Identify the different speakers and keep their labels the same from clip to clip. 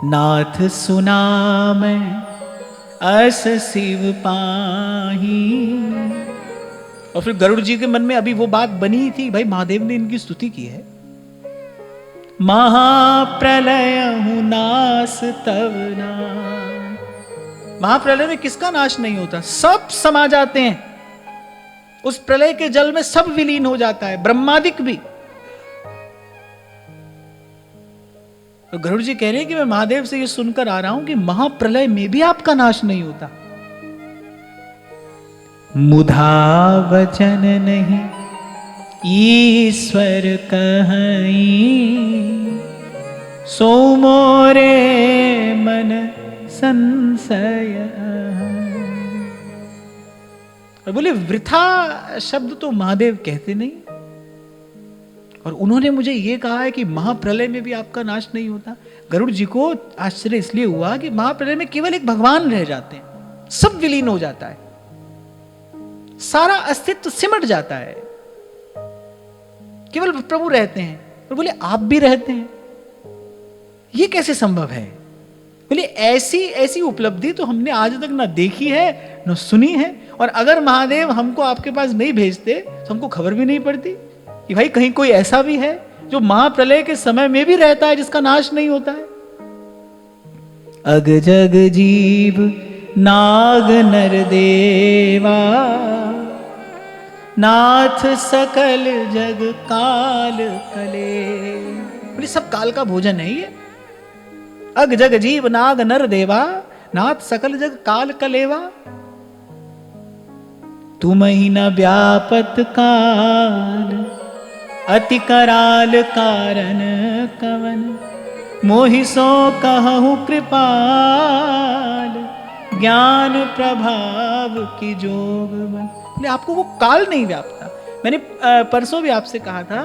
Speaker 1: नाथ सुना मैं अस शिव पाही। और फिर गरुड़ जी के मन में अभी वो बात बनी थी, भाई महादेव ने इनकी स्तुति की है, महाप्रलय हूं नास तब ना। महाप्रलय में किसका नाश नहीं होता, सब समा जाते हैं उस प्रलय के जल में, सब विलीन हो जाता है, ब्रह्मादिक भी। तो गरुड़ जी कह रहे हैं कि मैं महादेव से ये सुनकर आ रहा हूं कि महाप्रलय में भी आपका नाश नहीं होता। मुधा वचन नहीं ईश्वर कहीं, सो मोरे मन संशय। और बोले वृथा शब्द तो महादेव कहते नहीं, और उन्होंने मुझे यह कहा है कि महाप्रलय में भी आपका नाश नहीं होता। गरुड़ जी को आश्चर्य इसलिए हुआ कि महाप्रलय में केवल एक भगवान रह जाते हैं, सब विलीन हो जाता है, सारा अस्तित्व सिमट जाता है, केवल प्रभु रहते हैं। और बोले आप भी रहते हैं, ये कैसे संभव है? बोले ऐसी ऐसी उपलब्धि तो हमने आज तक ना देखी है ना सुनी है, और अगर महादेव हमको आपके पास नहीं भेजते तो हमको खबर भी नहीं पड़ती कि भाई कहीं कोई ऐसा भी है जो महाप्रलय के समय में भी रहता है, जिसका नाश नहीं होता है। अग जग जीव नाग नर देवा, नाथ सकल जग काल कले। बोले सब काल का भोजन है ये। अग जग जीव नाग नर देवा, नाथ सकल जग काल कलेवा। तुम ही न व्यापत काल, अति कराल कारण कवन, मोहि सो कहूँ कृपाल, ज्ञान प्रभाव की जोग बन। आपको वो काल नहीं व्यापता। मैंने परसों भी आपसे कहा था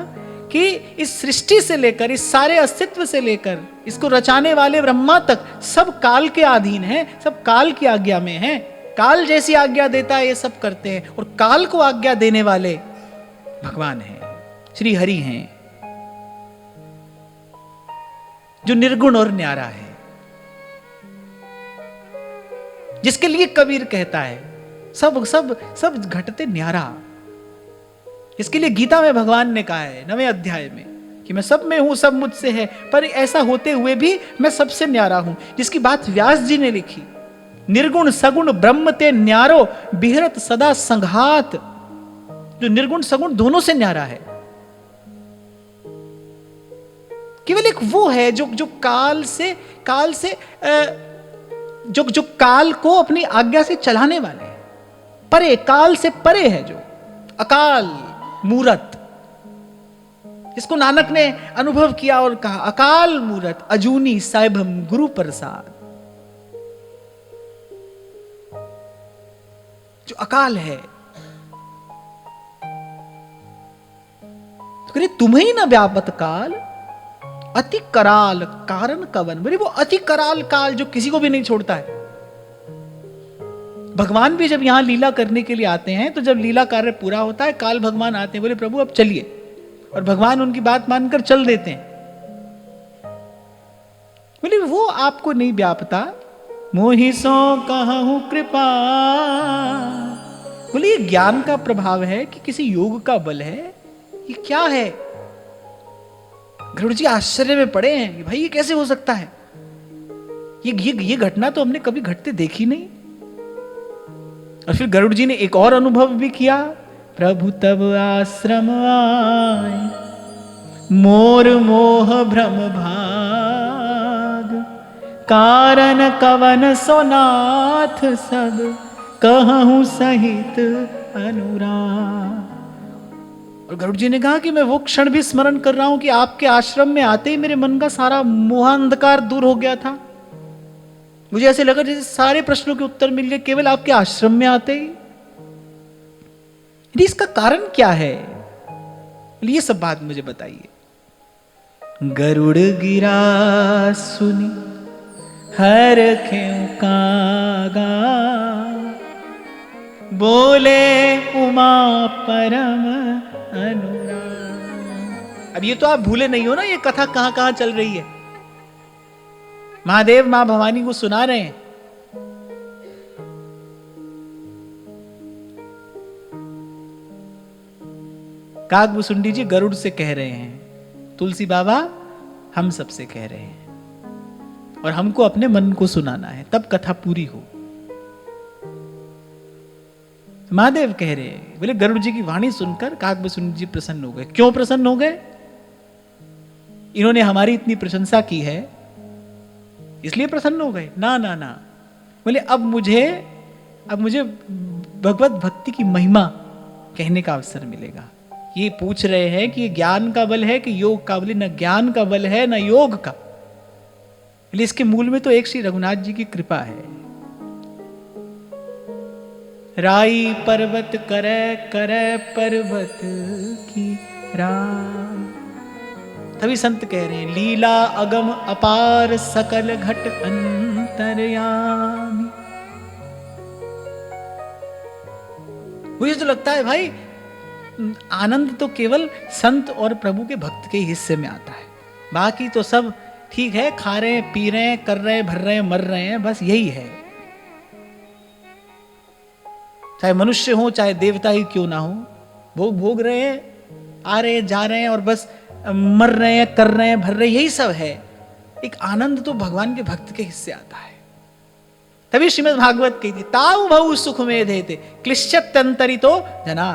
Speaker 1: कि इस सृष्टि से लेकर, इस सारे अस्तित्व से लेकर इसको रचाने वाले ब्रह्मा तक सब काल के अधीन हैं, सब काल की आज्ञा में हैं। काल जैसी आज्ञा देता है ये सब करते हैं, और काल को आज्ञा देने वाले भगवान हैं, श्री हरि हैं, जो निर्गुण और न्यारा है, जिसके लिए कबीर कहता है सब सब सब घटते न्यारा। इसके लिए गीता में भगवान ने कहा है 9वें अध्याय में कि मैं सब में हूं, सब मुझसे है, पर ऐसा होते हुए भी मैं सबसे न्यारा हूं। जिसकी बात व्यास जी ने लिखी, निर्गुण सगुण ब्रह्म ते न्यारो, बिहरत सदा संघात। जो निर्गुण सगुण दोनों से न्यारा है, केवल एक वो है जो काल से जो काल को अपनी आज्ञा से चलाने वाले हैं, परे, काल से परे है, जो अकाल मूरत, इसको नानक ने अनुभव किया और कहा अकाल मूरत अजूनी साहिबम गुरु प्रसाद। जो अकाल है, तो करिए तुम्हें न व्यापत काल, अति कराल कारण कवन। बोले वो अति कराल काल जो किसी को भी नहीं छोड़ता है। भगवान भी जब यहां लीला करने के लिए आते हैं, तो जब लीला कार्य पूरा होता है, काल भगवान आते हैं, बोले प्रभु अब चलिए, और भगवान उनकी बात मानकर चल देते हैं। बोले वो आपको नहीं व्यापता, मोहि सो कहूं कृपा। बोले ये ज्ञान का प्रभाव है कि किसी योग का बल है, ये क्या है? गरुड़ जी आश्चर्य में पड़े हैं कि भाई ये कैसे हो सकता है, ये घटना तो हमने कभी घटते देखी नहीं। और फिर गरुड़ जी ने एक और अनुभव भी किया, प्रभु तब आश्रम आए, मोर मोह भ्रम भाग, कारण कवन सोनाथ सब, कहूं सहित अनुराग। और गरुड़ जी ने कहा कि मैं वो क्षण भी स्मरण कर रहा हूं कि आपके आश्रम में आते ही मेरे मन का सारा मोहांधकार दूर हो गया था। मुझे ऐसे लगा जैसे सारे प्रश्नों के उत्तर मिल गए केवल आपके आश्रम में आते ही। इसका कारण क्या है, ये सब बात मुझे बताइए। गरुड़ गिरा सुनी हर क्यों कागा, बोले उमा परम अनुराग। अब ये तो आप भूले नहीं हो ना, ये कथा कहां कहां चल रही है। महादेव मां भवानी को सुना रहे हैं। काकभुसुंडी जी गरुड़ से कह रहे हैं, तुलसी बाबा हम सबसे कह रहे हैं और हमको अपने मन को सुनाना है, तब कथा पूरी हो। महादेव कह रहे हैं, बोले गरुड़ जी की वाणी सुनकर काकभुसुंडी जी प्रसन्न हो गए। क्यों प्रसन्न हो गए? इन्होंने हमारी इतनी प्रशंसा की है इसलिए प्रसन्न हो गए? ना ना ना, बोले अब मुझे भगवत भक्ति की महिमा कहने का अवसर मिलेगा। ये पूछ रहे हैं कि ये ज्ञान का बल है कि योग का बल? न ज्ञान का बल है न योग का, इसलिए इसके मूल में तो एक श्री रघुनाथ जी की कृपा है। राई पर्वत करे करे पर्वत की राम। तभी संत कह रहे हैं, लीला अगम अपार सकल घट अंतर्यामी। मुझे तो लगता है भाई आनंद तो केवल संत और प्रभु के भक्त के हिस्से में आता है, बाकी तो सब ठीक है, खा रहे हैं, पी रहे हैं, कर रहे हैं, भर रहे हैं, मर रहे हैं, बस यही है। चाहे मनुष्य हो चाहे देवता ही क्यों ना हो, भोग भोग रहे हैं, आ रहे हैं, जा रहे हैं और बस मर रहे हैं, कर रहे हैं, भर रहे हैं, यही सब है। एक आनंद तो भगवान के भक्त के हिस्से आता है। तभी श्रीमद् भागवत कहती, ताऊ भऊ सुख में देते क्लिश्चत्यंतरितो जना।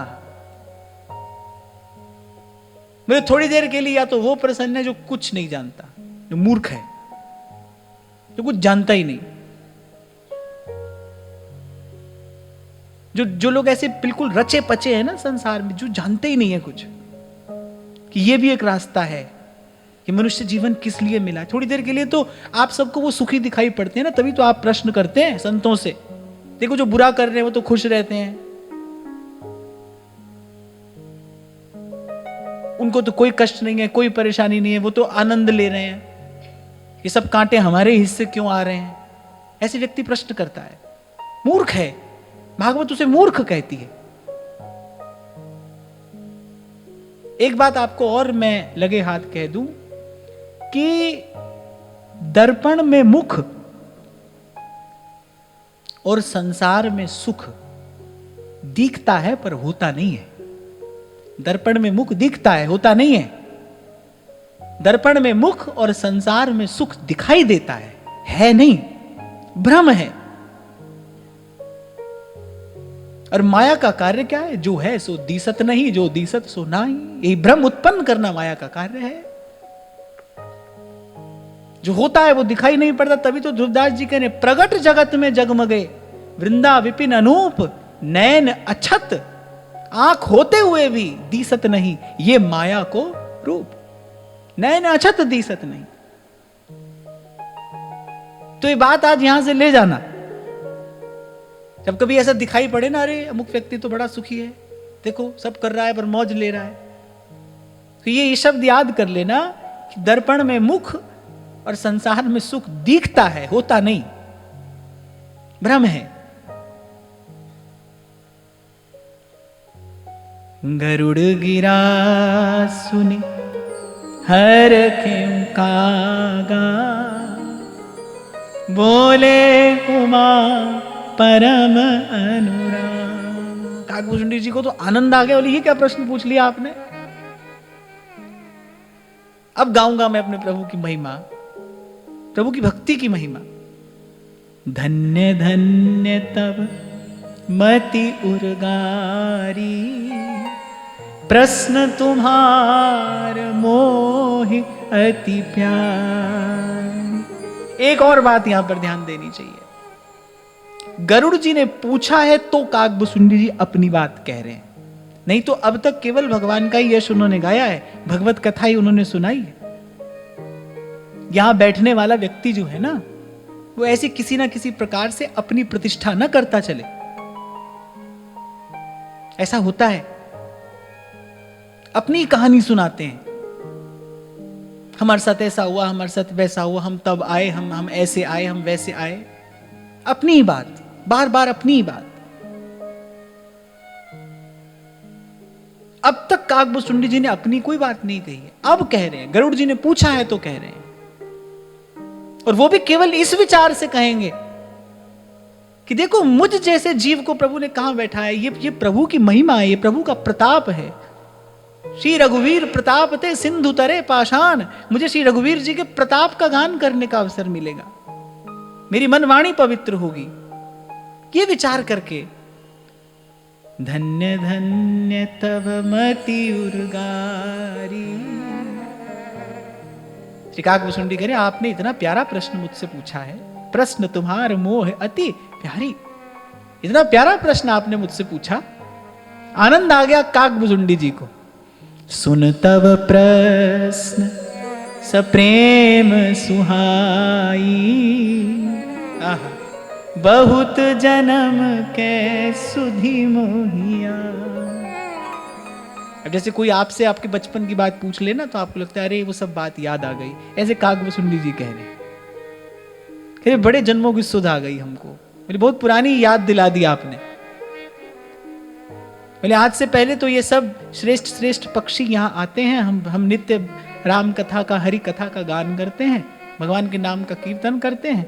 Speaker 1: मेरे थोड़ी देर के लिए या तो वो प्रसन्न है जो कुछ नहीं जानता, जो मूर्ख है, जो कुछ जानता ही नहीं। जो लोग ऐसे बिल्कुल रचे पचे हैं ना संसार में, जो जानते ही नहीं है कुछ कि ये भी एक रास्ता है कि मनुष्य जीवन किस लिए मिला। थोड़ी देर के लिए तो आप सबको वो सुखी दिखाई पड़ते हैं ना, तभी तो आप प्रश्न करते हैं संतों से। देखो जो बुरा कर रहे हैं वो तो खुश रहते हैं, उनको तो कोई कष्ट नहीं है, कोई परेशानी नहीं है, वो तो आनंद ले रहे हैं। ये सब कांटे हमारे हिस्से क्यों आ रहे हैं? ऐसे व्यक्ति प्रश्न करता है, मूर्ख है। भागवत उसे मूर्ख कहती है। एक बात आपको और मैं लगे हाथ कह दूं कि दर्पण में मुख और संसार में सुख दिखता है पर होता नहीं है। दर्पण में मुख दिखता है, होता नहीं है। दर्पण में मुख और संसार में सुख दिखाई देता है नहीं, भ्रम है। और माया का कार्य क्या है? जो है सो दिसत नहीं, जो दिसत सो नाही। यही भ्रम उत्पन्न करना माया का कार्य है। जो होता है वो दिखाई नहीं पड़ता। तभी तो ध्रुवदास जी कह रहे, प्रगट जगत में जगमगे वृंदा विपिन अनूप, नैन अछत, आंख होते हुए भी दिसत नहीं, ये माया को रूप। नैन अछत दिसत नहीं। तो ये बात आज यहां से ले जाना। जब कभी ऐसा दिखाई पड़े ना, अरे अमुक व्यक्ति तो बड़ा सुखी है, देखो सब कर रहा है पर मौज ले रहा है, तो ये शब्द याद कर लेना कि दर्पण में मुख और संसार में सुख दिखता है, होता नहीं, भ्रम है। गरुड़ गिरा सुनि हर क्यों कागा, बोले उमा परम अनुराग। काकभुसुंडी जी को तो आनंद आ गया, बोली ये क्या प्रश्न पूछ लिया आपने। अब गाऊंगा मैं अपने प्रभु की महिमा, प्रभु की भक्ति की महिमा। धन्य धन्य तब मति उर्गारी, प्रश्न तुम्हार मोहि अति प्यार। एक और बात यहां पर ध्यान देनी चाहिए। गरुड़ जी ने पूछा है तो काकभुसुंडी जी अपनी बात कह रहे हैं, नहीं तो अब तक केवल भगवान का ही यश उन्होंने गाया है, भगवत कथा ही उन्होंने सुनाई है। यहां बैठने वाला व्यक्ति जो है ना, वो ऐसे किसी ना किसी प्रकार से अपनी प्रतिष्ठा न करता चले। ऐसा होता है, अपनी कहानी सुनाते हैं, हमारे साथ ऐसा हुआ, हमारे साथ वैसा हुआ, हम तब आए, हम ऐसे आए, हम वैसे आए। अपनी ही बात, बार बार अपनी ही बात। अब तक काकभुसुंडी जी ने अपनी कोई बात नहीं कही है, अब कह रहे हैं। गरुड़ जी ने पूछा है तो कह रहे हैं। और वो भी केवल इस विचार से कहेंगे कि देखो मुझ जैसे जीव को प्रभु ने कहां बैठा है, ये प्रभु की महिमा है, ये प्रभु का प्रताप है। श्री रघुवीर प्रताप ते सिंधु तरे पाषाण, मुझे श्री रघुवीर जी के प्रताप का गान करने का अवसर मिलेगा, मेरी मनवाणी पवित्र होगी। ये विचार करके धन्य धन्य तव मति उर्गारी। श्री काकभूषुंडी कह रहे आपने इतना प्यारा प्रश्न मुझसे पूछा है, प्रश्न तुम्हार मोह अति प्यारी। इतना प्यारा प्रश्न आपने मुझसे पूछा, आनंद आ गया काकभूषुंडी जी को। सुन तव प्रश्न सप्रेम सुहाई, आहा बहुत जन्म के सुधि मोहिया। अब जैसे कोई आपसे आपके बचपन की बात पूछ लेना तो आपको लगता है अरे वो सब बात याद आ गई, ऐसे काकभूषुंडी जी कह रहे बड़े जन्मों की सुध आ गई हमको, मेरी बहुत पुरानी याद दिला दी आपने। बोले आज से पहले तो ये सब श्रेष्ठ श्रेष्ठ पक्षी यहाँ आते हैं, हम नित्य राम कथा का हरि कथा का गान करते हैं, भगवान के नाम का कीर्तन करते हैं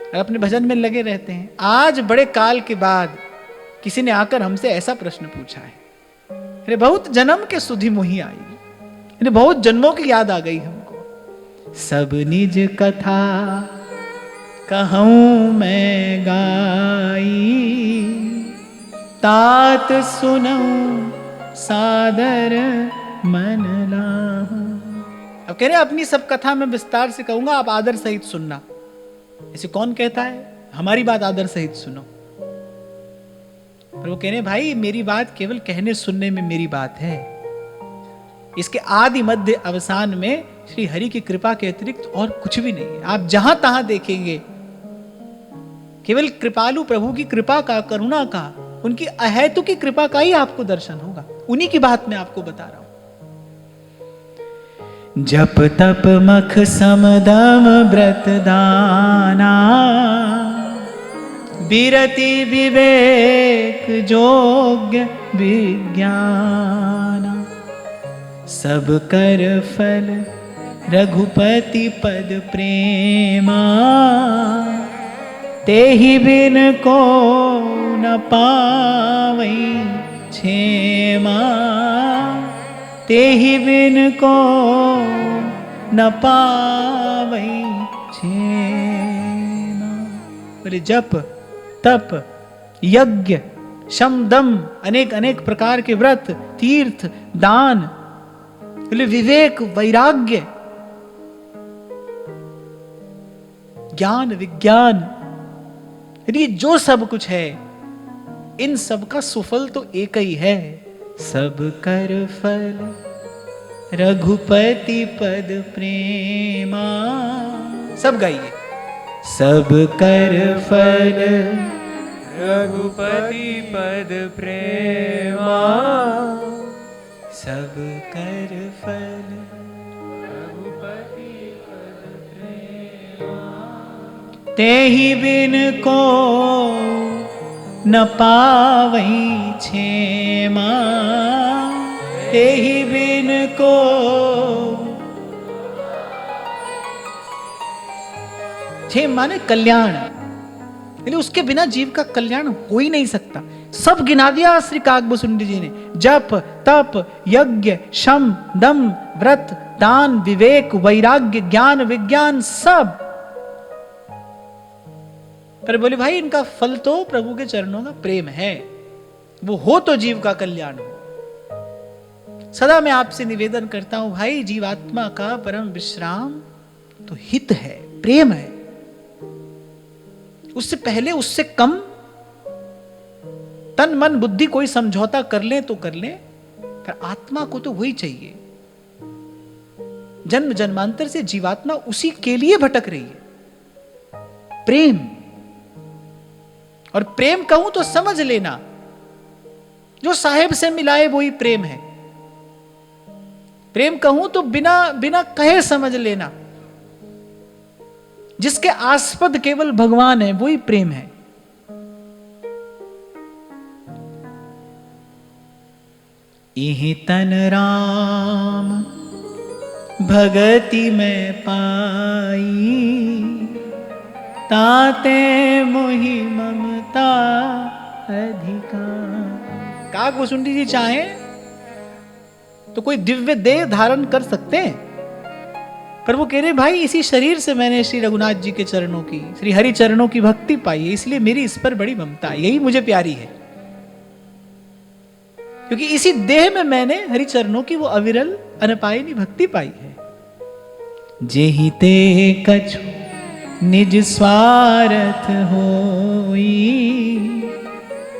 Speaker 1: और अपने भजन में लगे रहते हैं। आज बड़े काल के बाद किसी ने आकर हमसे ऐसा प्रश्न पूछा है, अरे बहुत जन्म के सुधि मोही आई, अरे बहुत जन्मों की याद आ गई हमको। सब निज कथा कहूं मैं गाई, तात सुनऊं सादर मन लाहूं। अब कह रहे अपनी सब कथा में विस्तार से कहूंगा, आप आदर सहित सुनना। ऐसे कौन कहता है हमारी बात आदर सहित सुनो, पर वो कह रहे भाई मेरी बात केवल कहने सुनने में मेरी बात है, इसके आदि मध्य अवसान में श्री हरि की कृपा के अतिरिक्त और कुछ भी नहीं है। आप जहां तहां देखेंगे केवल कृपालु प्रभु की कृपा का, करुणा का, उनकी अहेतु की कृपा का ही आपको दर्शन होगा। उन्हीं की बात मैं आपको बता रहा हूं। जप तप मख समदम व्रत दाना, बिरति विवेक जोग्य विज्ञान, सब कर फल रघुपति पद प्रेमा, तेहि बिन को न पावई क्षेमा, तेहि बिन को न पावई क्षेमा। बोले जप तप यज्ञ शम दम, अनेक अनेक प्रकार के व्रत तीर्थ दान, बोले विवेक वैराग्य ज्ञान विज्ञान, ये जो सब कुछ है इन सब का सुफल तो एक ही है। सब कर फल रघुपति पद प्रेमा। सब गाइए। सब कर फल
Speaker 2: रघुपति पद प्रेमा,
Speaker 1: सब कर फल
Speaker 2: रघुपति पद प्रेमा,
Speaker 1: तेहि बिन को न पावई क्षेमा, तेहि बिन को। क्षेम माने कल्याण, यानी उसके बिना जीव का कल्याण हो ही नहीं सकता। सब गिना दिया श्री काकभूषुंडी जी ने, जप तप यज्ञ शम दम व्रत दान विवेक वैराग्य ज्ञान विज्ञान सब। पर बोले भाई इनका फल तो प्रभु के चरणों का प्रेम है, वो हो तो जीव का कल्याण हो। सदा मैं आपसे निवेदन करता हूं भाई, जीवात्मा का परम विश्राम तो हित है, प्रेम है। उससे पहले उससे कम तन मन बुद्धि कोई समझौता कर ले तो कर ले, पर आत्मा को तो वही चाहिए। जन्म जन्मांतर से जीवात्मा उसी के लिए भटक रही है, प्रेम। और प्रेम कहूं तो समझ लेना, जो साहेब से मिलाए वही प्रेम है। प्रेम कहूं तो बिना बिना कहे समझ लेना, जिसके आस्पद केवल भगवान है वही प्रेम है। इहि तन राम भगति में पाई, ताते मोहि ममता अधिकार। काकभूषुंडी जी चाहें तो कोई दिव्य देह धारण कर सकते हैं, पर वो कह रहे भाई इसी शरीर से मैंने श्री रघुनाथ जी के चरणों की, श्री हरि चरणों की भक्ति पाई है, इसलिए मेरी इस पर बड़ी ममता है, यही मुझे प्यारी है, क्योंकि इसी देह में मैंने हरि चरणों की वो अविरल अनपायनी भक्ति पाई है। जेहि ते कछु निज स्वार्थ होई,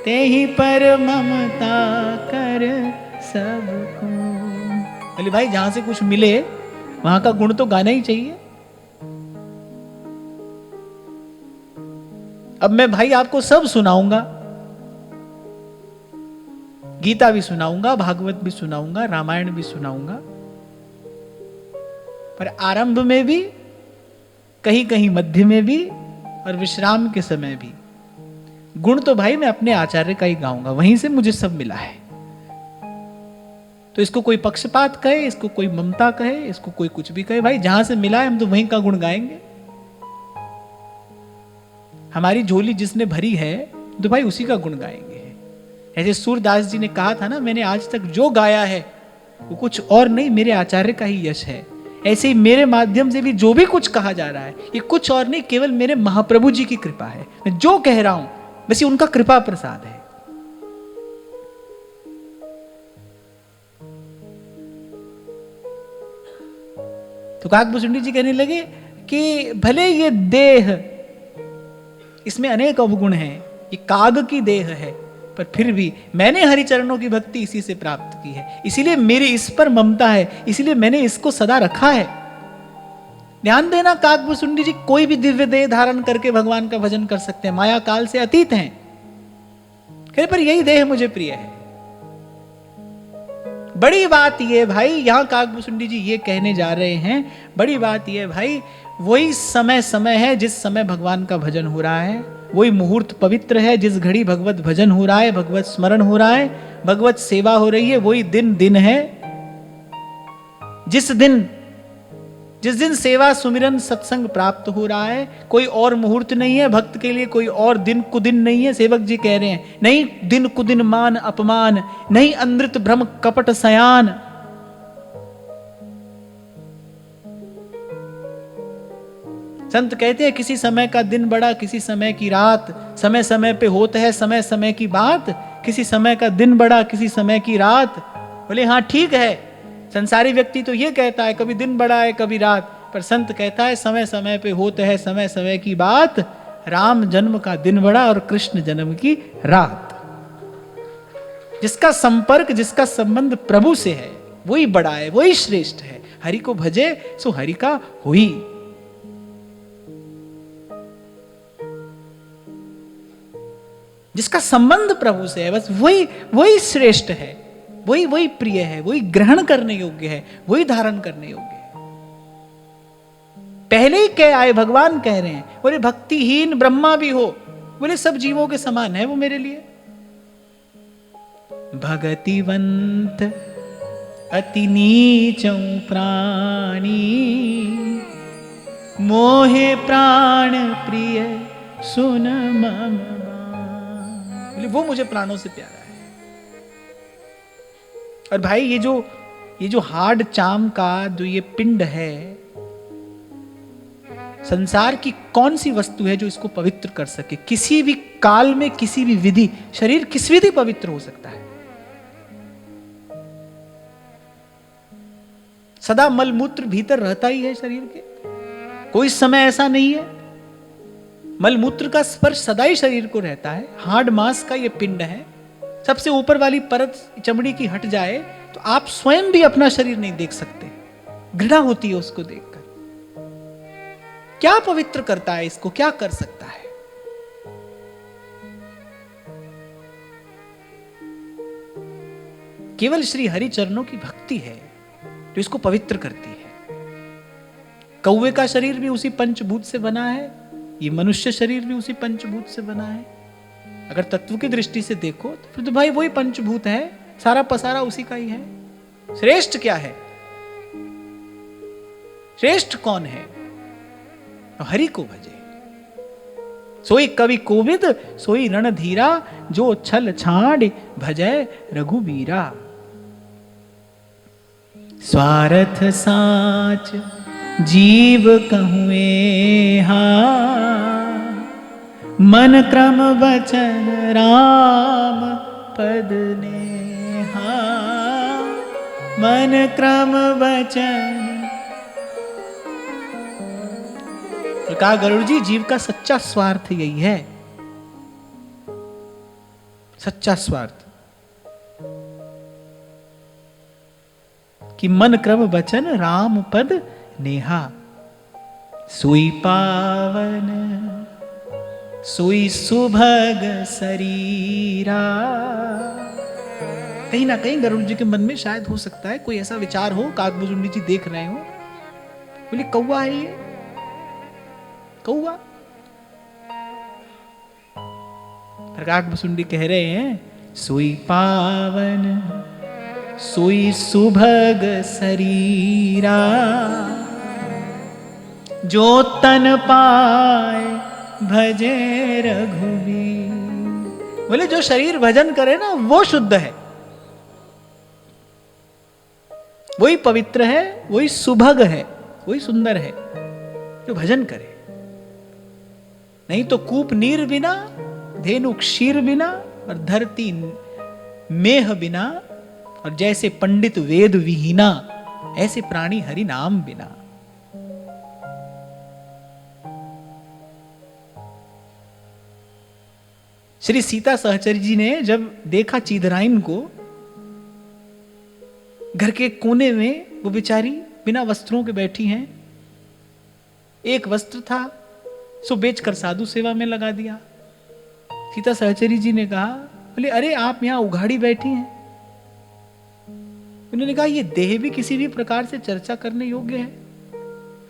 Speaker 1: तेहि पर ममता कर सबको। बोले भाई जहां से कुछ मिले वहां का गुण तो गाना ही चाहिए। अब मैं भाई आपको सब सुनाऊंगा, गीता भी सुनाऊंगा, भागवत भी सुनाऊंगा, रामायण भी सुनाऊंगा, पर आरंभ में भी, कहीं कहीं मध्य में भी और विश्राम के समय भी गुण तो भाई मैं अपने आचार्य का ही गाऊंगा, वहीं से मुझे सब मिला है। तो इसको कोई पक्षपात कहे, इसको कोई ममता कहे, इसको कोई कुछ भी कहे, भाई जहां से मिला है हम तो वहीं का गुण गाएंगे। हमारी झोली जिसने भरी है तो भाई उसी का गुण गाएंगे। ऐसे सूरदास जी ने कहा था ना, मैंने आज तक जो गाया है वो कुछ और नहीं, मेरे आचार्य का ही यश है। ऐसे ही मेरे माध्यम से भी जो भी कुछ कहा जा रहा है ये कुछ और नहीं, केवल मेरे महाप्रभु जी की कृपा है। मैं जो कह रहा हूं बस ये उनका कृपा प्रसाद है। तो काकभूषुंडी जी कहने लगे कि भले ये देह, इसमें अनेक अवगुण हैं, ये काग की देह है, पर फिर भी मैंने हरिचरणों की भक्ति इसी से प्राप्त की है, इसीलिए मेरी इस पर ममता है, इसीलिए मैंने इसको सदा रखा है। ध्यान देना काकभूषुंडी जी कोई भी दिव्य देह धारण करके भगवान का भजन कर सकते हैं, माया काल से अतीत हैं, पर यही देह मुझे प्रिय है। बड़ी बात ये भाई, यहां काकभूषुंडी जी ये कहने जा रहे हैं, बड़ी बात ये भाई, वही समय है जिस समय भगवान का भजन हो रहा है, वही मुहूर्त पवित्र है जिस घड़ी भगवत भजन हो रहा है, भगवत स्मरण हो रहा है, भगवत सेवा हो रही है, वही दिन है जिस दिन सेवा सुमिरन सत्संग प्राप्त हो रहा है। कोई और मुहूर्त नहीं है भक्त के लिए, कोई और दिन कुदिन नहीं है। सेवक जी कह रहे हैं नहीं दिन कुदिन मान अपमान, नहीं अमृत भ्रम कपट सयान। संत कहते हैं किसी समय का दिन बड़ा, किसी समय की रात, समय समय पे होता है समय समय की बात, किसी समय का दिन बड़ा, किसी समय की रात। बोले हाँ ठीक है, संसारी व्यक्ति तो ये कहता है कभी दिन बड़ा है कभी रात, पर संत कहता है समय समय पे होते है समय समय की बात। राम जन्म का दिन बड़ा और कृष्ण जन्म की रात। जिसका संपर्क, जिसका संबंध प्रभु से है वही बड़ा है, वही श्रेष्ठ है। हरि को भजे सो हरि का हुई। जिसका संबंध प्रभु से है बस वही श्रेष्ठ है, वही प्रिय है, वही ग्रहण करने योग्य है, वही धारण करने योग्य है। पहले ही कह आए, भगवान कह रहे हैं, बोले भक्तिहीन ब्रह्मा भी हो, बोले सब जीवों के समान है वो मेरे लिए। भगतिवंत अति नीचौ प्राणी, मोहे प्राण प्रिय सुन मम बाणी। बोले वो मुझे प्राणों से प्यारा है। और भाई ये जो हार्ड चाम का जो ये पिंड है, संसार की कौन सी वस्तु है जो इसको पवित्र कर सके? किसी भी काल में किसी भी विधि, शरीर किस विधि पवित्र हो सकता है? सदा मलमूत्र भीतर रहता ही है शरीर के, कोई समय ऐसा नहीं है। मलमूत्र का स्पर्श सदा ही शरीर को रहता है। हार्ड मांस का ये पिंड है, सबसे ऊपर वाली परत चमड़ी की हट जाए तो आप स्वयं भी अपना शरीर नहीं देख सकते, घृणा होती है उसको देखकर। क्या पवित्र करता है इसको, क्या कर सकता है? केवल श्री हरि चरणों की भक्ति है जो इसको पवित्र करती है। कौवे का शरीर भी उसी पंचभूत से बना है, ये मनुष्य शरीर भी उसी पंचभूत से बना है। अगर तत्व की दृष्टि से देखो तो फिर तो भाई वही पंचभूत है, सारा पसारा उसी का ही है। श्रेष्ठ क्या है? श्रेष्ठ कौन है? हरि को भजे। सोई कवि कोविद सोई रणधीरा, जो छल छाड़ भजय रघुबीरा। स्वार्थ साच जीव कहुए हा, मन क्रम वचन राम पद नेहा। मन क्रम वचन। तो कहा गरुड़ जी, जीव का सच्चा स्वार्थ यही है, सच्चा स्वार्थ कि मन क्रम वचन राम पद नेहा। सोई पावन सोई सुभग शरीरा। कहीं ना कहीं गरुड़ जी के मन में शायद हो सकता है कोई ऐसा विचार हो, काकभुजुंडी जी देख रहे हो, बोले कौवा है ये, कौवा। काकभुजुंडी कह रहे हैं सोई पावन सोई सुभग शरीरा, जो तन पाए भजे रघुवीर। बोले जो शरीर भजन करे ना वो शुद्ध है, वही पवित्र है, वही सुभग है, वही सुंदर है जो भजन करे। नहीं तो कूप नीर बिना, धेनु क्षीर बिना और धरती मेह बिना, और जैसे पंडित वेद विहीना, ऐसे प्राणी हरि नाम बिना। श्री सीता सहचरी जी ने जब देखा चीधराइन को, घर के कोने में वो बेचारी बिना वस्त्रों के बैठी हैं, एक वस्त्र था सो बेचकर साधु सेवा में लगा दिया। सीता सहचरी जी ने कहा, बोले अरे आप यहां उघाड़ी बैठी हैं। उन्होंने कहा ये देह भी किसी भी प्रकार से चर्चा करने योग्य है।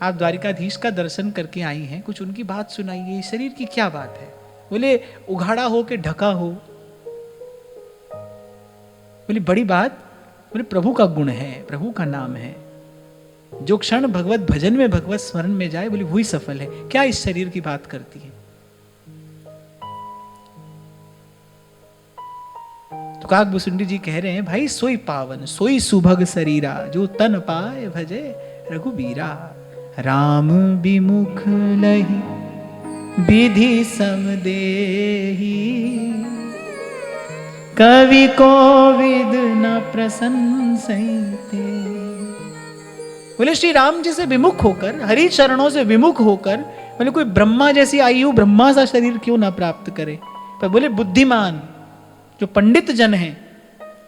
Speaker 1: आप द्वारिकाधीश का दर्शन करके आई हैं, कुछ उनकी बात सुनाइए, शरीर की क्या बात है। बोले उघाड़ा हो के ढका हो। बोले बड़ी बात। बोले प्रभु का गुण है, प्रभु का नाम है, जो क्षण भगवत भजन में भगवत स्मरण में जाए, बोले वही सफल है। क्या इस शरीर की बात करती है। तो काकभुजुंडी जी कह रहे हैं भाई सोई पावन सोई सुभग शरीरा, जो तन पाए भजे रघुबीरा। राम विमुख लहि विधि समदेही, कवि कोविद न प्रशंसते। बोले श्री राम जी से विमुख होकर, हरि चरणों से विमुख होकर, बोले कोई ब्रह्मा जैसी आयु, ब्रह्मा सा शरीर क्यों ना प्राप्त करे। पर बोले बुद्धिमान जो पंडित जन हैं,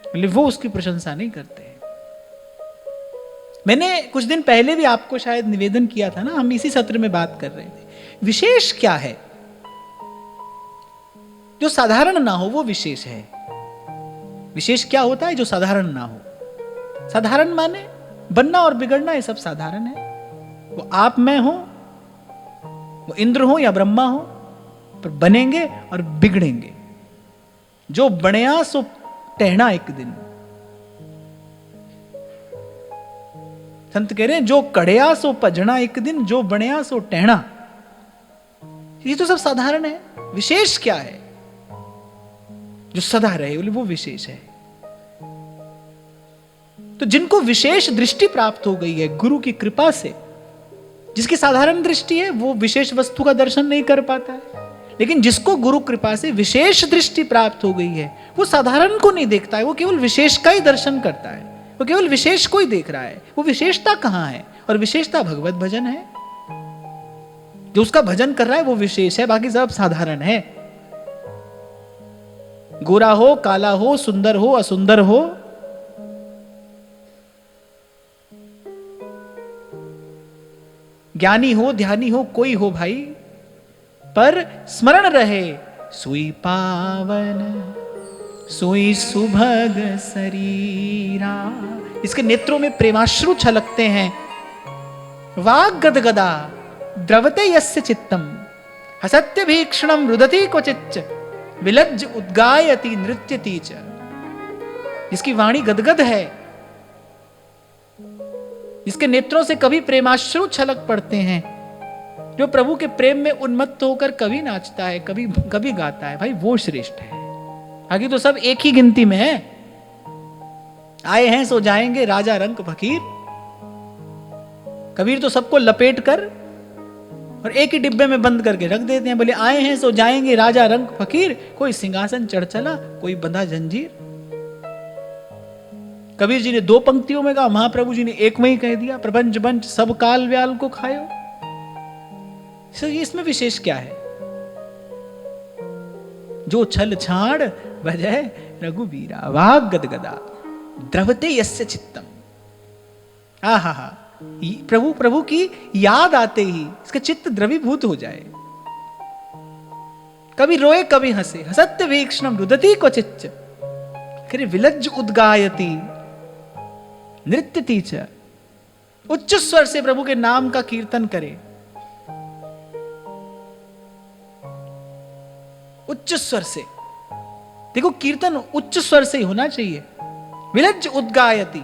Speaker 1: बोले वो उसकी प्रशंसा नहीं करते। मैंने कुछ दिन पहले भी आपको शायद निवेदन किया था ना, हम इसी सत्र में बात कर रहे थे, विशेष क्या है। जो साधारण ना हो वो विशेष है। विशेष क्या होता है? जो साधारण ना हो। साधारण माने बनना और बिगड़ना, ये सब साधारण है। वो आप में हो, वो इंद्र हो या ब्रह्मा हो, पर बनेंगे और बिगड़ेंगे। जो बणया सो टहना एक दिन। संत कह रहे हैं जो कड़या सो पजना एक दिन, जो बणया सो टहना। ये तो सब साधारण है। विशेष क्या है? जो सदा रहे, बोले वो विशेष है। तो जिनको विशेष दृष्टि प्राप्त हो गई है गुरु की कृपा से, जिसकी साधारण दृष्टि है वो विशेष वस्तु का दर्शन नहीं कर पाता है। लेकिन जिसको गुरु कृपा से विशेष दृष्टि प्राप्त हो गई है, वो साधारण को नहीं देखता है, वो केवल विशेष का ही दर्शन करता है, वो केवल विशेष को ही देख रहा है। वो विशेषता कहां है? और विशेषता भगवत भजन है। जो उसका भजन कर रहा है वो विशेष है, बाकी सब साधारण है। गोरा हो, काला हो, सुंदर हो, असुंदर हो, ज्ञानी हो, ध्यानी हो, कोई हो भाई, पर स्मरण रहे सोई पावन सोई सुभग शरीरा। इसके नेत्रों में प्रेमाश्रु छलकते हैं। वाग गदगदा द्रवते यस्य चित्तम, हसत्य भीक्षणम रुदति क्वचिच्च, विलज्ज उद्गायति नृत्यति च। जिसकी वाणी गदगद है, जिसके नेत्रों से कभी प्रेमाश्रु छलक पड़ते हैं, जो प्रभु के प्रेम में उन्मत्त होकर कभी नाचता है, कभी कभी गाता है, भाई वो श्रेष्ठ है। बाकी तो सब एक ही गिनती में है। आए हैं सो जाएंगे राजा रंग फकीर। कबीर तो सबको लपेट कर और एक ही डिब्बे में बंद करके रख देते हैं। बोले आए हैं सो जाएंगे राजा रंग फकीर, कोई सिंहासन चढ़ चला, कोई बंधा जंजीर। कबीर जी ने 2 पंक्तियों में कहा, महाप्रभु जी ने एक में ही कह दिया, प्रपंच बंच सब काल व्याल को खायो। इसमें विशेष क्या है? जो छल छाड़ बजय रघुबीरा वाग गदगदा द्रवते यस्य चित्तम। आहा हा, प्रभु की याद आते ही इसका चित्त द्रवीभूत हो जाए। कभी रोए कभी हंसे, हसत्य वीक्षणम रुदती क्वचिच्च, फिर विलज्ज उद्गायति नृत्यति च। उच्च स्वर से प्रभु के नाम का कीर्तन करे, उच्च स्वर से। देखो कीर्तन उच्च स्वर से ही होना चाहिए। विलज्ज उद्गायति,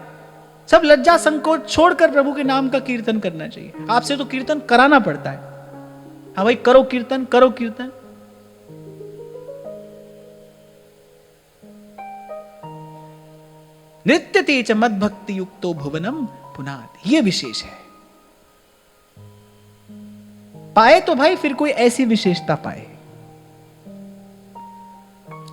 Speaker 1: सब लज्जा संकोच छोड़कर प्रभु के नाम का कीर्तन करना चाहिए। आपसे तो कीर्तन कराना पड़ता है। हाँ भाई करो कीर्तन, करो कीर्तन। नृत्यते च मद भक्ति युक्तो भुवनम पुनाति, ये विशेष है। पाए तो भाई फिर कोई ऐसी विशेषता पाए,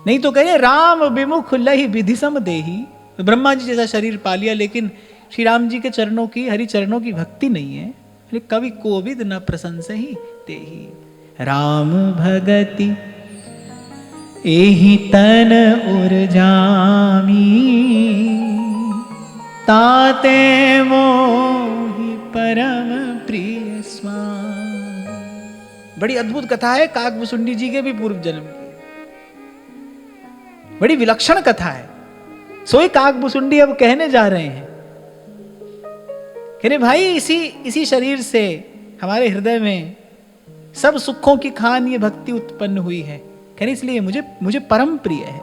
Speaker 1: नहीं तो कहे राम विमुख लहि विधि सम देही। तो ब्रह्मा जी जैसा शरीर पा लिया, लेकिन श्री राम जी के चरणों की, हरि चरणों की भक्ति नहीं है। कवि कोविद न प्रशंस ही तेही, राम भगति एहि तन उर्जामी, ताते मोहि परम प्रिय स्वामी। बड़ी अद्भुत कथा है काकभुसुंडी जी के भी पूर्व जन्म की, बड़ी विलक्षण कथा है। सोई काकभुसुंडी अब कहने जा रहे हैं, कह रहे भाई इसी शरीर से हमारे हृदय में सब सुखों की खान ये भक्ति उत्पन्न हुई है। कह रहे इसलिए मुझे परम प्रिय है।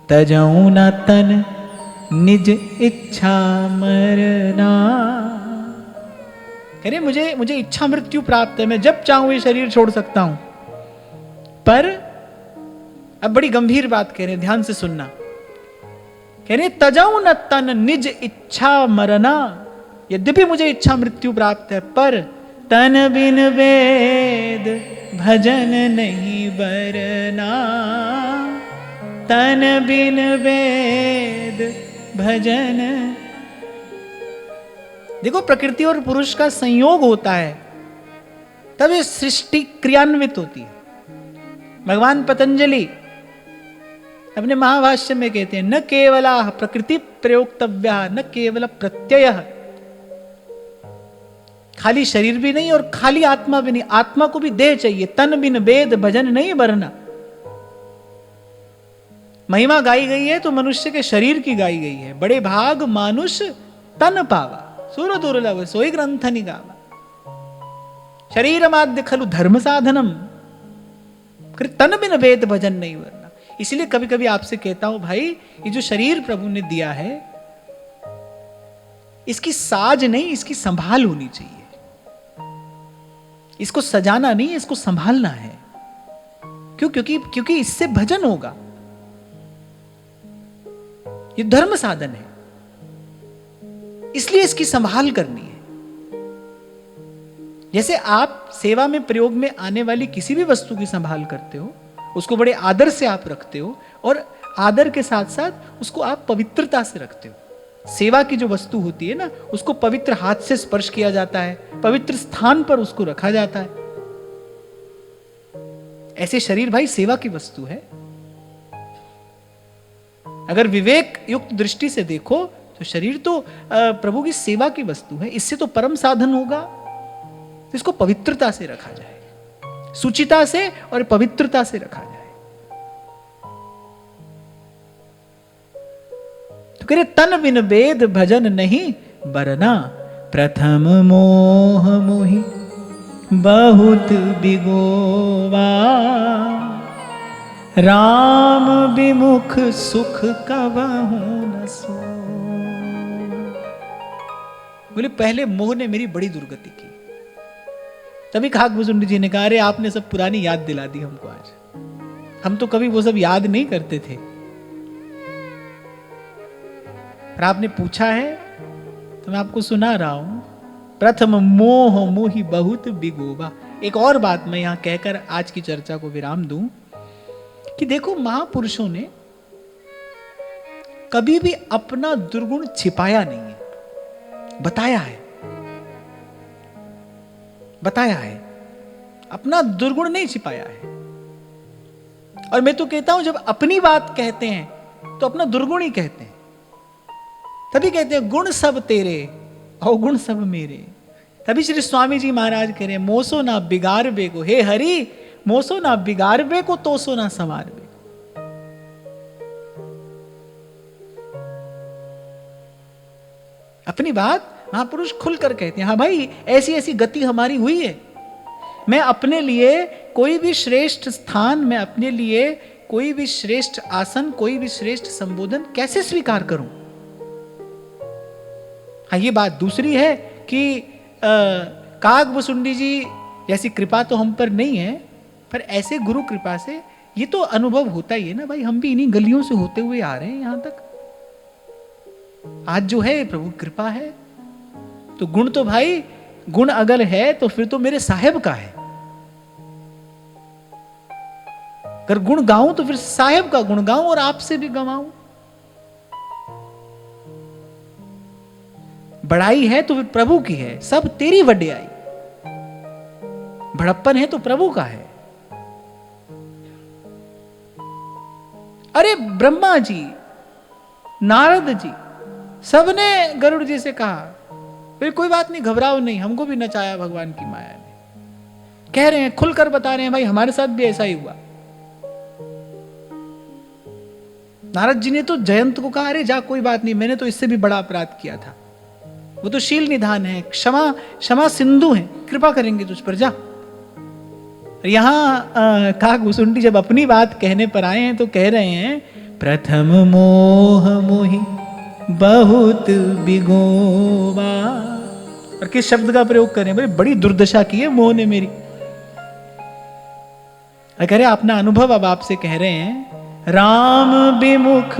Speaker 1: तजऊ न तन निज इच्छा मरना, कह रहे मुझे इच्छा मृत्यु प्राप्त है, मैं जब चाहूं ये शरीर छोड़ सकता हूं। पर अब बड़ी गंभीर बात कह रहे हैं, ध्यान से सुनना। कह रहे तजऊ न तन निज इच्छा मरना, यद्यपि मुझे इच्छा मृत्यु प्राप्त है, पर तन बिन वेद भजन नहीं बरना, तन बिन वेद भजन। देखो प्रकृति और पुरुष का संयोग होता है तब ये सृष्टि क्रियान्वित होती है। भगवान पतंजलि अपने महाभाष्य में कहते हैं, न केवला प्रकृति प्रयोक्तव्या न केवल प्रत्यय। खाली शरीर भी नहीं और खाली आत्मा भी नहीं, आत्मा को भी देह चाहिए। तन बिन वेद भजन नहीं बरना। महिमा गाई गई है तो मनुष्य के शरीर की गाई गई है। बड़े भाग मानुष तन पावा, सुर दुर्लभ सोई ग्रंथ निगावा, शरीर माध्य खलु धर्म साधनम, तन बिन वेद भजन नहीं बरना। इसलिए कभी कभी आपसे कहता हूं भाई, ये जो शरीर प्रभु ने दिया है, इसकी साज नहीं, इसकी संभाल होनी चाहिए। इसको सजाना नहीं, इसको संभालना है। क्यों? क्योंकि इससे भजन होगा। ये धर्म साधन है, इसलिए इसकी संभाल करनी है। जैसे आप सेवा में प्रयोग में आने वाली किसी भी वस्तु की संभाल करते हो, उसको बड़े आदर से आप रखते हो, और आदर के साथ साथ उसको आप पवित्रता से रखते हो। सेवा की जो वस्तु होती है ना, उसको पवित्र हाथ से स्पर्श किया जाता है, पवित्र स्थान पर उसको रखा जाता है। ऐसे शरीर भाई सेवा की वस्तु है। अगर विवेक युक्त दृष्टि से देखो तो शरीर तो प्रभु की सेवा की वस्तु है। इससे तो परम साधन होगा, तो इसको पवित्रता से रखा जाए, सुचिता से और पवित्रता से रखा जाए। तो कह रहे तन बिन वेद भजन नहीं बरना, प्रथम मोह मोहि बहुत बिगोवा, राम विमुख सुख कबहु न सो। बोले पहले मोह ने मेरी बड़ी दुर्गति की। तभी काकभुसुंडी जी ने कहा, अरे आपने सब पुरानी याद दिला दी हमको आज, हम तो कभी वो सब याद नहीं करते थे, पर आपने पूछा है तो मैं आपको सुना रहा हूं। प्रथम मोह मोहि बहुत बिगोबा। एक और बात मैं यहां कहकर आज की चर्चा को विराम दूं कि देखो, महापुरुषों ने कभी भी अपना दुर्गुण छिपाया नहीं है, बताया है, बताया है, अपना दुर्गुण नहीं छिपाया है। और मैं तो कहता हूं, जब अपनी बात कहते हैं तो अपना दुर्गुण ही कहते हैं। तभी कहते हैं गुण सब तेरे अवगुण सब मेरे। तभी श्री स्वामी जी महाराज कह रहे हैं, मोसो ना बिगाड़ बे को, हे हरि मोसो ना बिगाड़ बे को, तोसो ना संवार बे। अपनी बात महापुरुष खुलकर कहते हैं, हाँ भाई ऐसी ऐसी गति हमारी हुई है, मैं अपने लिए कोई भी श्रेष्ठ स्थान, मैं अपने लिए कोई भी श्रेष्ठ आसन, कोई भी श्रेष्ठ संबोधन कैसे स्वीकार करूं। हाँ, ये बात दूसरी है कि काकभुसुंडी जी जैसी कृपा तो हम पर नहीं है, पर ऐसे गुरु कृपा से ये तो अनुभव होता ही है ना भाई। हम भी इन्हीं गलियों से होते हुए आ रहे हैं यहां तक। आज जो है प्रभु कृपा है। तो गुण तो भाई, गुण अगर है तो फिर तो मेरे साहेब का है। अगर गुण गाऊं तो फिर साहेब का गुण गाऊं और आपसे भी गवाऊं। बड़ाई है तो फिर प्रभु की है, सब तेरी वड्याई। बड़प्पन है तो प्रभु का है। अरे ब्रह्मा जी, नारद जी, सबने गरुड़ जी से कहा, फिर कोई बात नहीं, घबराओ नहीं, हमको भी नचाया भगवान की माया ने। कह रहे हैं, खुलकर बता रहे हैं, भाई हमारे साथ भी ऐसा ही हुआ। नारद जी ने तो जयंत को कहा, अरे जा कोई बात नहीं, मैंने तो इससे भी बड़ा अपराध किया था, वो तो शील निधान है, क्षमा क्षमा सिंधु है, कृपा करेंगे तुझ पर, जा। यहां काकभुसुंडी जब अपनी बात कहने पर आए हैं तो कह रहे हैं, प्रथम मोह मोहि बहुत बिगोबा। और किस शब्द का प्रयोग करें, बोले बड़ी दुर्दशा की है मोह ने मेरी। कह रहे अपना अनुभव अब आपसे कह रहे हैं, राम विमुख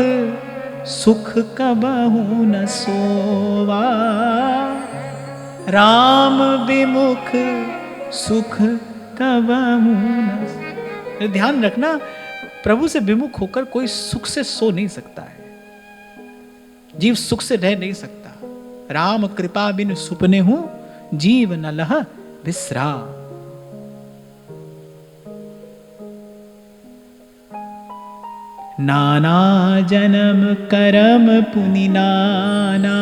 Speaker 1: सुख कबहु न सोवा, राम विमुख सुख कबहु न। ध्यान रखना, प्रभु से विमुख होकर कोई सुख से सो नहीं सकता है, जीव सुख से रह नहीं सकता। राम कृपा बिन सुपने हूं, जीव न लह विश्राम। नाना जन्म करम पुनि नाना,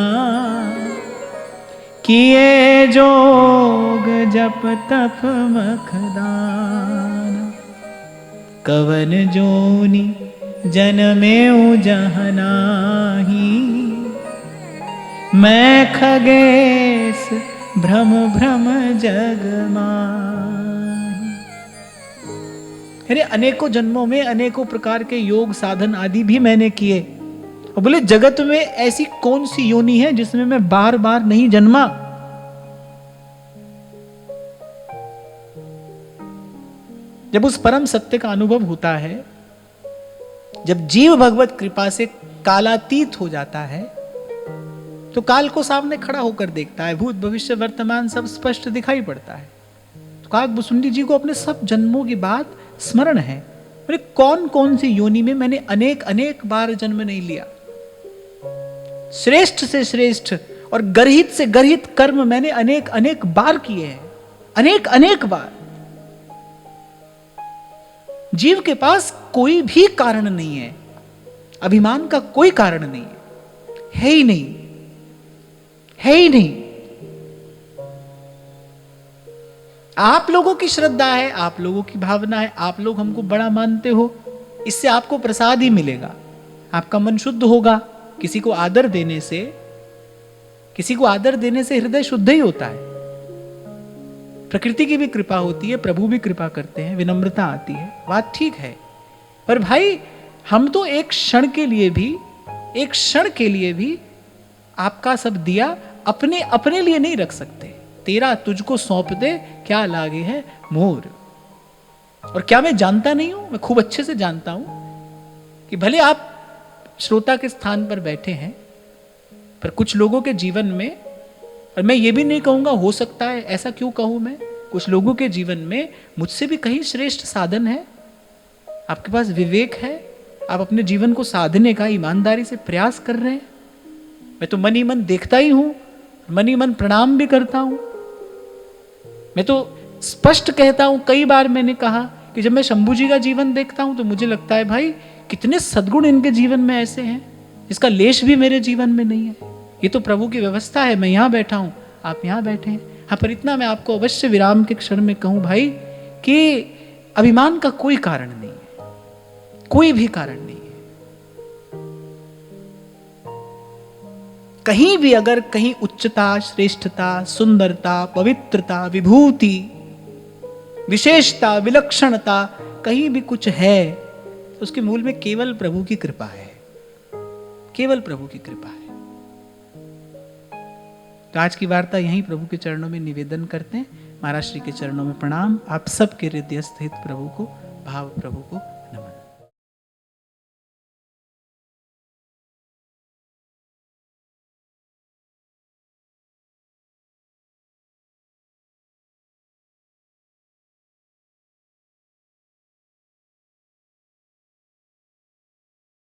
Speaker 1: किए जोग जप तप मखदाना। कवन जोनि जन्मेऊ जहाँ नाहि, मैं खगेश भ्रम भ्रम जग माहि। अरे अनेकों जन्मों में अनेकों प्रकार के योग साधन आदि भी मैंने किए, और बोले जगत में ऐसी कौन सी योनि है जिसमें मैं बार बार नहीं जन्मा। जब उस परम सत्य का अनुभव होता है, जब जीव भगवत कृपा से कालातीत हो जाता है, तो काल को सामने खड़ा होकर देखता है, भूत भविष्य वर्तमान सब स्पष्ट दिखाई पड़ता है। तो काकभुसुंडी जी को अपने सब जन्मों की बात स्मरण है। अरे कौन कौन सी योनि में मैंने अनेक अनेक बार जन्म नहीं लिया, श्रेष्ठ से श्रेष्ठ और गर्हित से गर्हित कर्म मैंने अनेक अनेक बार किए हैं, अनेक अनेक बार। जीव के पास कोई भी कारण नहीं है, अभिमान का कोई कारण नहीं है ही नहीं, है ही नहीं। आप लोगों की श्रद्धा है, आप लोगों की भावना है, आप लोग हमको बड़ा मानते हो, इससे आपको प्रसाद ही मिलेगा, आपका मन शुद्ध होगा। किसी को आदर देने से, किसी को आदर देने से हृदय शुद्ध ही होता है। प्रकृति की भी कृपा होती है, प्रभु भी कृपा करते हैं, विनम्रता आती है, बात ठीक है। पर भाई हम तो एक क्षण के लिए भी, एक क्षण के लिए भी आपका सब दिया अपने अपने लिए नहीं रख सकते। तेरा तुझको सौंप दे, क्या लागे है मोर। और क्या मैं जानता नहीं हूं, मैं खूब अच्छे से जानता हूं कि भले आप श्रोता के स्थान पर बैठे हैं, पर कुछ लोगों के जीवन में, और मैं ये भी नहीं कहूंगा हो सकता है, ऐसा क्यों कहूं मैं, कुछ लोगों के जीवन में मुझसे भी कहीं श्रेष्ठ साधन है। आपके पास विवेक है, आप अपने जीवन को साधने का ईमानदारी से प्रयास कर रहे हैं। मैं तो मन ही मन देखता ही हूं, मन ही मन प्रणाम भी करता हूं। मैं तो स्पष्ट कहता हूं, कई बार मैंने कहा कि जब मैं शंभू जी का जीवन देखता हूं तो मुझे लगता है भाई कितने सद्गुण इनके जीवन में ऐसे हैं, इसका लेश भी मेरे जीवन में नहीं है। ये तो प्रभु की व्यवस्था है, मैं यहां बैठा हूं, आप यहां बैठे हैं। हाँ, पर इतना मैं आपको अवश्य विराम के क्षण में कहूं भाई कि अभिमान का कोई कारण नहीं है, कोई भी कारण नहीं है। कहीं भी अगर कहीं उच्चता, श्रेष्ठता, सुंदरता, पवित्रता, विभूति, विशेषता, विलक्षणता कहीं भी कुछ है तो उसके मूल में केवल प्रभु की कृपा है, केवल प्रभु की कृपा है। तो आज की वार्ता यहीं प्रभु के चरणों में निवेदन करते हैं। महाराज श्री के चरणों में प्रणाम। आप सबके हृदयस्थ हित प्रभु को, भाव प्रभु को